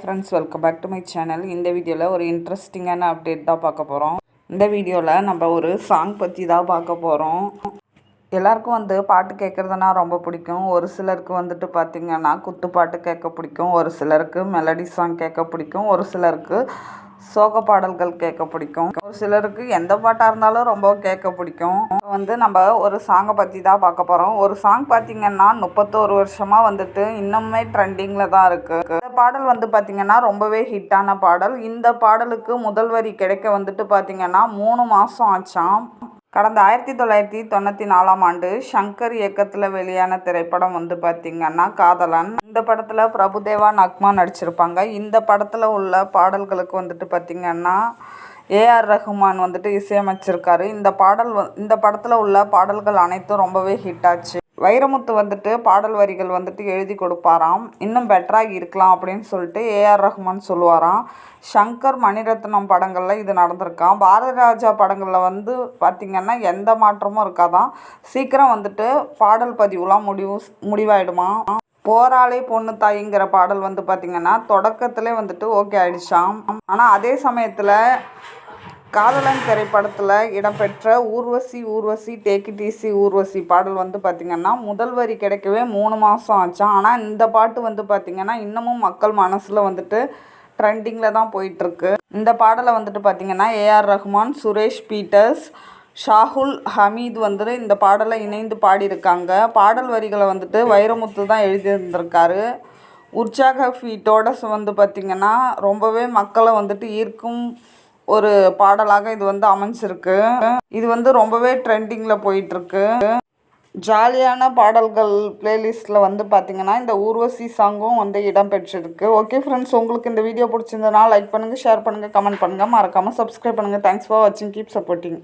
Friends, welcome back to my channel. இந்த வீடியோவில் ஒரு இன்ட்ரெஸ்டிங்கான அப்டேட் தான் பார்க்க போகிறோம். இந்த வீடியோவில் நம்ம ஒரு சாங் பற்றி தான் பார்க்க போகிறோம். எல்லாருக்கும் பாட்டு கேட்குறதுனா ரொம்ப பிடிக்கும். ஒரு சிலருக்கு பார்த்திங்கன்னா குத்து பாட்டு கேட்க பிடிக்கும், ஒரு சிலருக்கு மெலடி சாங் கேட்க பிடிக்கும், ஒரு சிலருக்கு சோக பாடல்கள் கேட்க பிடிக்கும், ஒரு சிலருக்கு எந்த பாட்டாக இருந்தாலும் ரொம்ப கேட்க பிடிக்கும். நம்ம ஒரு சாங்கை பற்றி தான் பார்க்க போகிறோம். ஒரு சாங் பார்த்திங்கன்னா 31 வருஷமாக இன்னுமே ட்ரெண்டிங்கில் தான் இருக்குது. இந்த பாடல் பார்த்திங்கன்னா ரொம்பவே ஹிட்டான பாடல். இந்த பாடலுக்கு முதல் வரி கிடைக்க பார்த்திங்கன்னா 3 மாதம் ஆச்சாம். கடந்த 1994ஆம் ஆண்டு ஷங்கர் இயக்கத்தில் வெளியான திரைப்படம் பார்த்திங்கன்னா காதலன். இந்த படத்தில் பிரபுதேவா, நக்மா நடிச்சிருப்பாங்க. இந்த படத்தில் உள்ள பாடல்களுக்கு பார்த்திங்கன்னா ஏஆர் ரஹ்மான் இசையமைச்சிருக்காரு. இந்த படத்தில் உள்ள பாடல்கள் அனைத்தும் ரொம்பவே ஹிட் ஆச்சு. வைரமுத்து பாடல் வரிகள் எழுதி கொடுப்பாராம். இன்னும் பெட்டராக இருக்கலாம் அப்படின்னு சொல்லிட்டு ஏஆர் ரஹ்மான் சொல்லுவாராம். ஷங்கர், மணிரத்னம் படங்களில் இது நடந்திருக்கான். பாரதி ராஜா படங்களில் பார்த்திங்கன்னா எந்த மாற்றமும் இருக்காதான். சீக்கிரம் பாடல் பதிவுலாம் முடிவாயிடுமா. போராளே பொண்ணு தாயிங்கிற பாடல் பார்த்திங்கன்னா தொடக்கத்திலே ஓகே ஆயிடுச்சாம். ஆனால் அதே சமயத்தில் காதலன் திரைப்படத்தில் இடம்பெற்ற Urvashi Urvashi take it easy Urvashi பாடல் பார்த்திங்கன்னா முதல் வரி கிடைக்கவே 3 மாதம் ஆச்சாம். ஆனால் இந்த பாட்டு பார்த்திங்கன்னா இன்னமும் மக்கள் மனசில் ட்ரெண்டிங்கில் தான் போயிட்டுருக்கு. இந்த பாடலை பார்த்திங்கன்னா ஏஆர் ரஹ்மான், சுரேஷ் பீட்டர்ஸ், ஷாகுல் ஹமீத் இந்த பாடலை இணைந்து பாடியிருக்காங்க. பாடல் வரிகளை வைரமுத்து தான் எழுதியிருந்திருக்காரு. உற்சாக ஃபீட்டோட பார்த்திங்கன்னா ரொம்பவே மக்களை ஈர்க்கும் ஒரு பாடலாக இது அமைஞ்சிருக்கு. இது ரொம்பவே ட்ரெண்டிங்கில் போயிட்டுருக்கு. ஜாலியான பாடல்கள் பிளேலிஸ்ட்டில் பார்த்திங்கன்னா இந்த ஊர்வசி சாங்கும் இடம் பெற்றிருக்கு. ஓகே ஃப்ரெண்ட்ஸ், உங்களுக்கு இந்த வீடியோ பிடிச்சிருந்ததுனா லைக் பண்ணுங்கள், ஷேர் பண்ணுங்கள், கமெண்ட் பண்ணுங்கள், மறக்காமல் சப்ஸ்கிரைப் பண்ணுங்கள். தேங்க்ஸ் ஃபார் வாட்சிங், கீப் சப்போர்ட்டிங்.